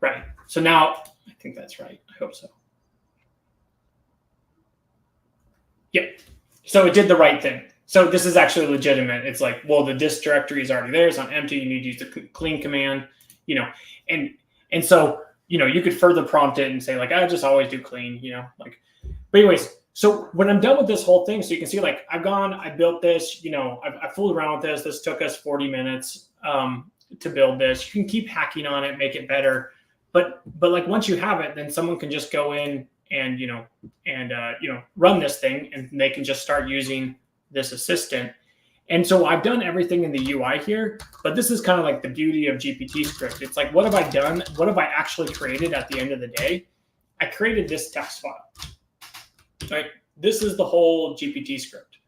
Right. So now I think that's right. I hope so. Yep. So it did the right thing. So this is actually legitimate. It's like, well, the disk directory is already there. It's on empty. You need to use the clean command, you know, and so, you know, you could further prompt it and say like, I just always do clean, you know, like, but anyways, so when I'm done with this whole thing, so you can see like I've gone, I built this, you know, I fooled around with this. This took us 40 minutes to build this. You can keep hacking on it, make it better. But like once you have it, then someone can just go in and, you know, run this thing and they can just start using this assistant. And so I've done everything in the UI here, but this is kind of like the beauty of GPTScript. It's like, what have I done? What have I actually created at the end of the day? I created this text file, right? This is the whole GPTScript,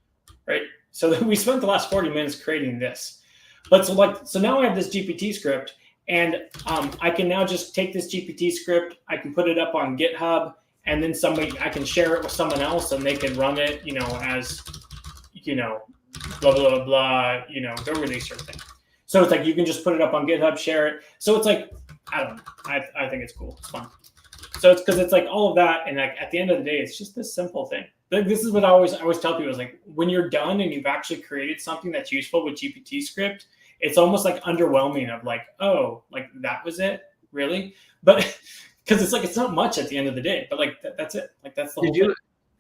right? So we spent the last 40 minutes creating this. But so now I have this GPTScript and I can now just take this GPTScript, I can put it up on GitHub, and then I can share it with someone else and they can run it, you know, as, you know, blah, blah, blah, you know, go release your thing. So it's like, you can just put it up on GitHub, share it. So it's like, I don't know. I think it's cool. It's fun. So it's because it's like all of that. And like at the end of the day, it's just this simple thing. Like, this is what I always tell people is like, when you're done and you've actually created something that's useful with GPTScript, it's almost like underwhelming of like, oh, like that was it? Really? But because it's like, it's not much at the end of the day, but like, that's it. Like that's the whole thing.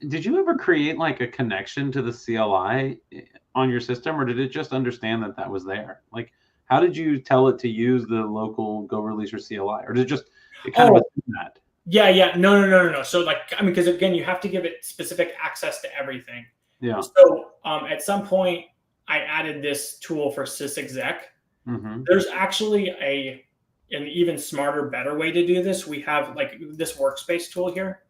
Did you ever create like a connection to the CLI on your system, or did it just understand that that was there? Like, how did you tell it to use the local go release or CLI, or did it kind of assume that? Yeah. No. So like, I mean, because again, you have to give it specific access to everything. Yeah. So at some point, I added this tool for sysexec. Mm-hmm. There's actually an even smarter, better way to do this. We have like this workspace tool here.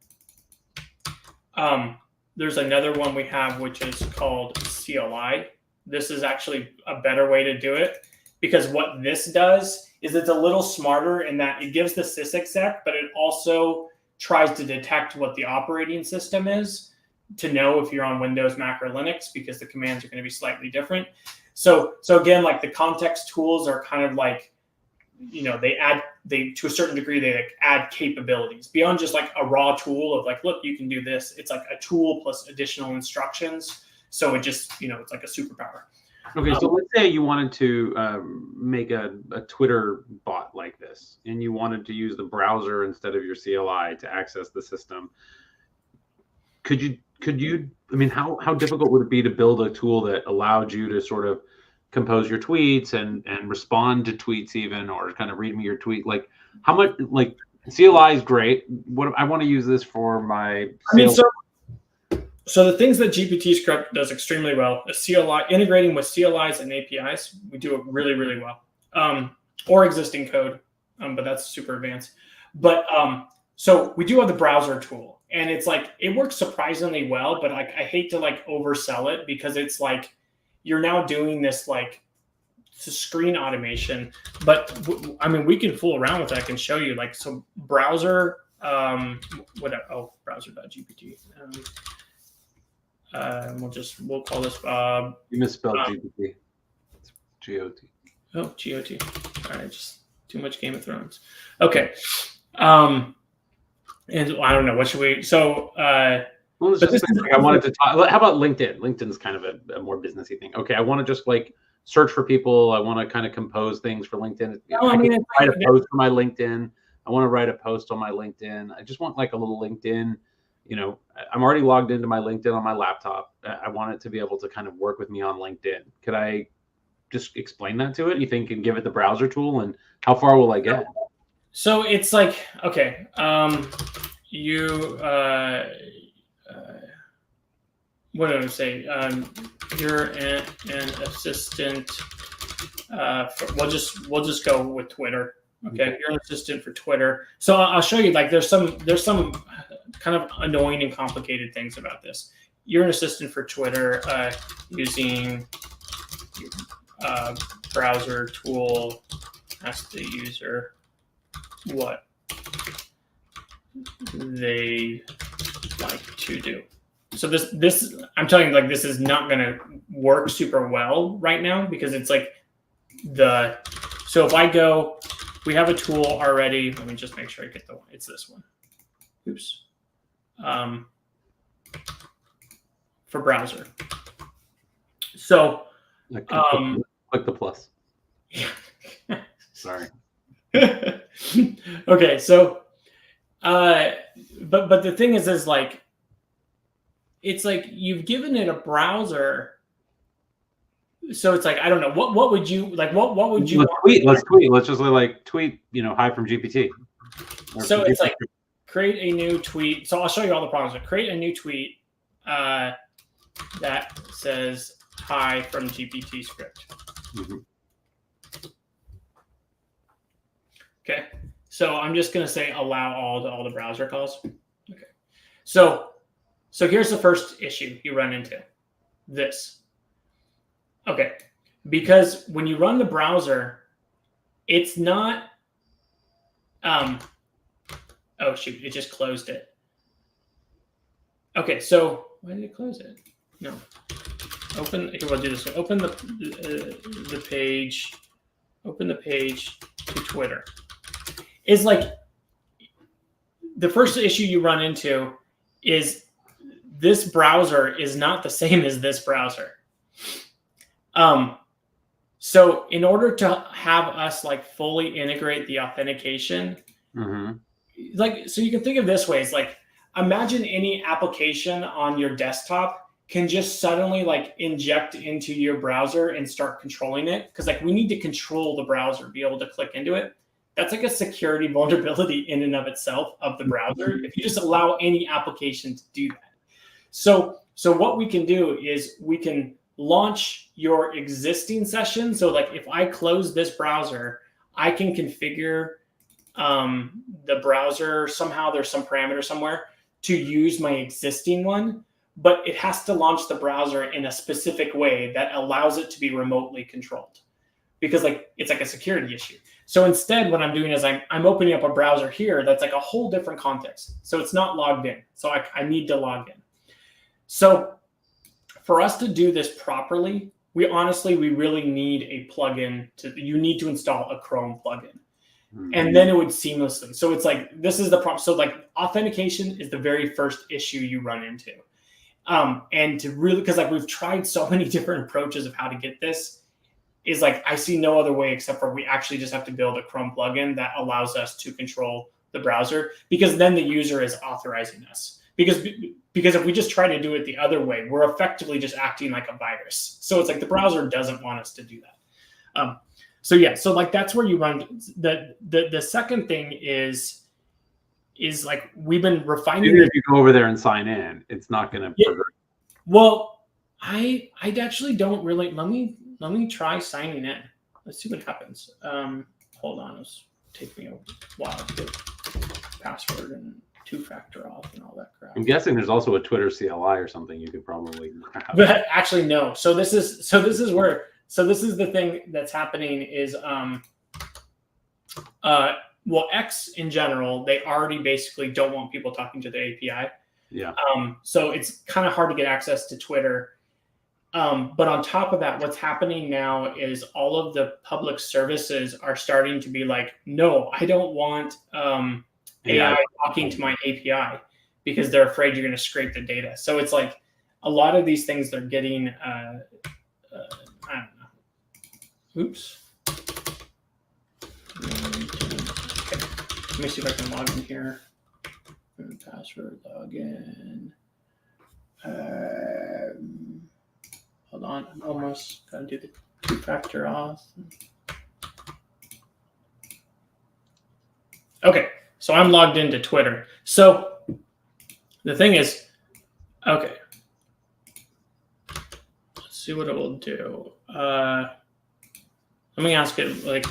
There's another one we have, which is called CLI. This is actually a better way to do it because what this does is it's a little smarter in that it gives the sysexec, but it also tries to detect what the operating system is to know if you're on Windows, Mac, or Linux, because the commands are going to be slightly different. So again, like the context tools are kind of like, you know, they to a certain degree, they like add capabilities beyond just like a raw tool of like, look, you can do this. It's like a tool plus additional instructions. So it just, you know, it's like a superpower. Okay, so let's say you wanted to make a Twitter bot like this, and you wanted to use the browser instead of your CLI to access the system. Could you? I mean, how difficult would it be to build a tool that allowed you to sort of compose your tweets and respond to tweets even, or kind of read me your tweet? Like, how much? Like, CLI is great. What I want to use this for my. So the things that GPTScript does extremely well is CLI, integrating with CLIs and APIs. We do it really, really well. Or existing code, but that's super advanced. But so we do have the browser tool, and it's like it works surprisingly well. But like I hate to like oversell it because it's like you're now doing this like screen automation. But I mean, we can fool around with it. I can show you like so browser. Browser.gpt. We'll call this you misspelled GPT. It's GOT. Oh, GOT. All right, just too much Game of Thrones. Okay. And I don't know, what should we I wanted to talk. How about LinkedIn? LinkedIn's kind of a more businessy thing. Okay, I want to just like search for people. I want to kind of compose things for LinkedIn. I can write a post for my LinkedIn. I want to write a post on my LinkedIn. I just want like a little LinkedIn I'm already logged into my LinkedIn on my laptop. I want it to be able to kind of work with me on LinkedIn. Could I just explain that to it, you think, and give it the browser tool? And how far will I get? So it's like, okay, what did I say? You're an assistant. We'll just go with Twitter. Okay, you're an assistant for Twitter. So I'll show you. Like, there's some kind of annoying and complicated things about this. You're an assistant for Twitter using browser tool. Ask the user what they like to do. So this I'm telling you, like, this is not going to work super well right now, because it's like so if I go, we have a tool already. Let me just make sure I get the one. It's this one. Oops. For browser. So click the plus. Sorry. Okay, so but the thing is like, it's like you've given it a browser, so it's like, I don't know, what would you like, what would you let's tweet let's just like tweet, hi from GPT. So it's like, create a new tweet. So I'll show you all the problems. Create a new tweet that says hi from GPTScript. Mm-hmm. Okay, so I'm just going to say allow all the browser calls. Okay, so here's the first issue you run into. This. Okay, because when you run the browser, it's not. Oh shoot! It just closed it. Okay, so why did it close it? No. Open. Okay, we'll do this one. Open the page. Open the page to Twitter. Is like, the first issue you run into is this browser is not the same as this browser. So in order to have us like fully integrate the authentication, like, so you can think of this way: it's like, imagine any application on your desktop can just suddenly like inject into your browser and start controlling it, because like we need to control the browser, be able to click into it. That's like a security vulnerability in and of itself of the browser, if you just allow any application to do that. So what we can do is we can launch your existing session. So like, if I close this browser, I can configure the browser somehow. There's some parameter somewhere to use my existing one, but it has to launch the browser in a specific way that allows it to be remotely controlled, because like, it's like a security issue. So instead, what I'm doing is I'm opening up a browser here that's like a whole different context. So it's not logged in. So I need to log in. So for us to do this properly, we really need a plugin. You need to install a Chrome plugin. And then it would seamlessly. So it's like, this is the problem. So like, authentication is the very first issue you run into. And to really, because like we've tried so many different approaches of how to get this, is like, I see no other way except for we actually just have to build a Chrome plugin that allows us to control the browser, because then the user is authorizing us. Because if we just try to do it the other way, we're effectively just acting like a virus. So it's like, the browser doesn't want us to do that. So like, that's where you run. The second thing is like, we've been refining. Even if you go over there and sign in, it's not going to. Yeah. Well, I actually don't really. Let me try signing in. Let's see what happens. Hold on, it'll take me a while to get password and two-factor auth and all that crap. I'm guessing there's also a Twitter CLI or something you could probably grab. But actually, no. So this is the thing that's happening is well, X in general, they already basically don't want people talking to the API. Yeah. So it's kind of hard to get access to Twitter. But on top of that, what's happening now is all of the public services are starting to be like, no, I don't want AI talking to my API, because they're afraid you're going to scrape the data. So it's like, a lot of these things they're getting, I don't know. Oops. Okay. Let me see if I can log in here. Password. password login. Hold on, I'm almost gonna do the 2-factor auth. Okay, so I'm logged into Twitter. So the thing is, okay, let's see what it will do. Let me ask it, like,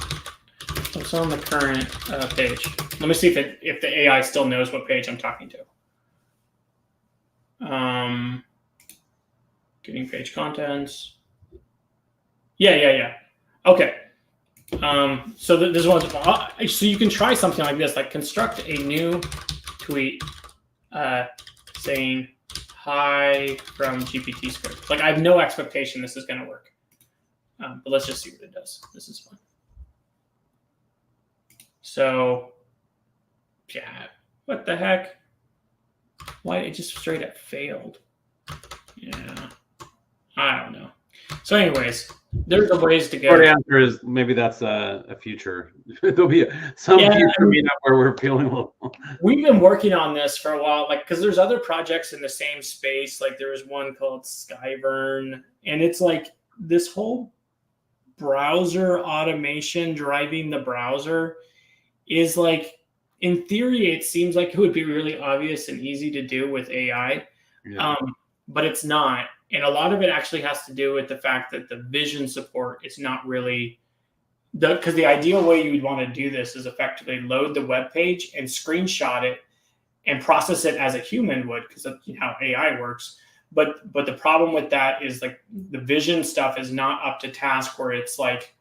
what's on the current page? Let me see if the AI still knows what page I'm talking to. Getting page contents. Yeah. Okay. So this one. So you can try something like this, like construct a new tweet saying hi from GPTScript. Like I have no expectation this is going to work, but let's just see what it does. This is fun. So, yeah, what the heck? Why it just straight up failed? Yeah, I don't know. So, anyways, there's a ways to go. Short answer is maybe that's a future. There'll be some future meetup where we're feeling a little. We've been working on this for a while, like because there's other projects in the same space. Like there was one called Skyvern, and it's like this whole browser automation driving the browser is like, in theory, it seems like it would be really obvious and easy to do with AI, but it's not. And a lot of it actually has to do with the fact that the vision support is not really because the ideal way you would want to do this is effectively load the web page and screenshot it and process it as a human would, because that's how AI works. But the problem with that is like the vision stuff is not up to task, where it's like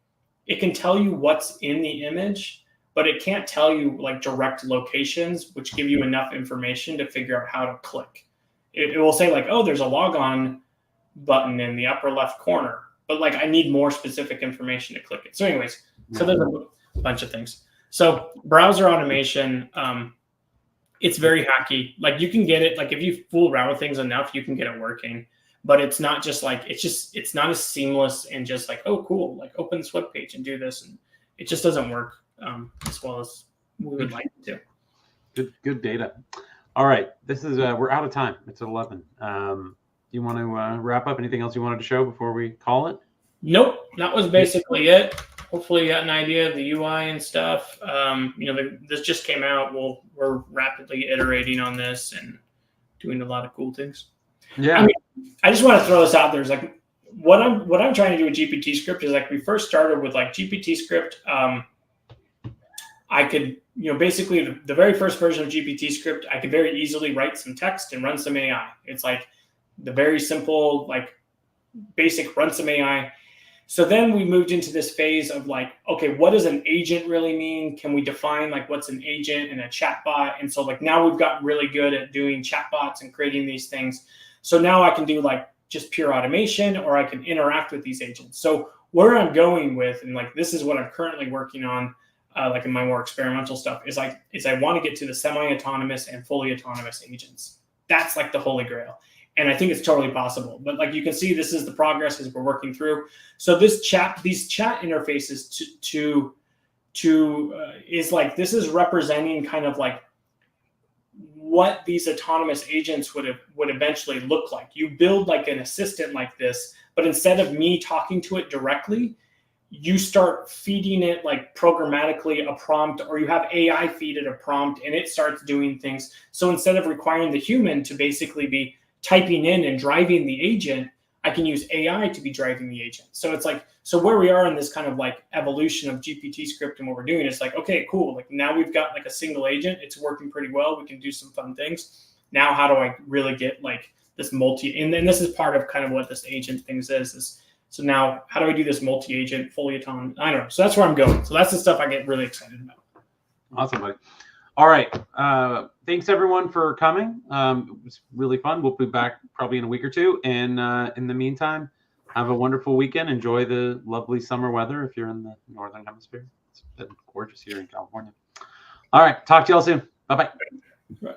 it can tell you what's in the image, but it can't tell you like direct locations, which give you enough information to figure out how to click. It will say like, oh, there's a logon button in the upper left corner, but like I need more specific information to click it. So anyways, so there's a bunch of things. So browser automation, it's very hacky. Like you can get it, like if you fool around with things enough, you can get it working, but it's not just like, it's not as seamless and just like, oh, cool, like open this web page and do this. And it just doesn't work as well as we would like it to. Good data. All right, this is we're out of time. It's at 11. Do you want to wrap up? Anything else you wanted to show before we call it? Nope, that was basically it. Hopefully you got an idea of the UI and stuff. This just came out. We're rapidly iterating on this and doing a lot of cool things. Yeah. I mean, I just want to throw this out there. Is like what I'm trying to do with GPTScript is like we first started with like GPTScript. I could, basically the very first version of GPTScript, I could very easily write some text and run some AI. It's like the very simple, like basic run some AI. So then we moved into this phase of like, okay, what does an agent really mean? Can we define like what's an agent and a chatbot? And so like now we've gotten really good at doing chatbots and creating these things. So now I can do like just pure automation, or I can interact with these agents. So where I'm going with, and like this is what I'm currently working on, like in my more experimental stuff, is I want to get to the semi-autonomous and fully autonomous agents. That's like the holy grail. And I think it's totally possible. But like you can see, this is the progress as we're working through. So these chat interfaces is like, this is representing kind of like what these autonomous agents would eventually look like. You build like an assistant like this, but instead of me talking to it directly, you start feeding it like programmatically a prompt, or you have AI feed it a prompt and it starts doing things. So instead of requiring the human to basically be typing in and driving the agent, I can use AI to be driving the agent. So it's like, so where we are in this kind of like evolution of GPTScript and what we're doing, it's like, okay, cool. Like now we've got like a single agent. It's working pretty well. We can do some fun things. Now, how do I really get like this and then this is part of kind of what this agent things is so now how do I do this multi-agent, fully autonomous? I don't know. So that's where I'm going. So that's the stuff I get really excited about. Awesome, buddy. All right. Thanks everyone for coming. It was really fun. We'll be back probably in a week or two. And in the meantime, have a wonderful weekend. Enjoy the lovely summer weather if you're in the Northern Hemisphere. It's been gorgeous here in California. All right. Talk to y'all soon. Bye-bye. Right.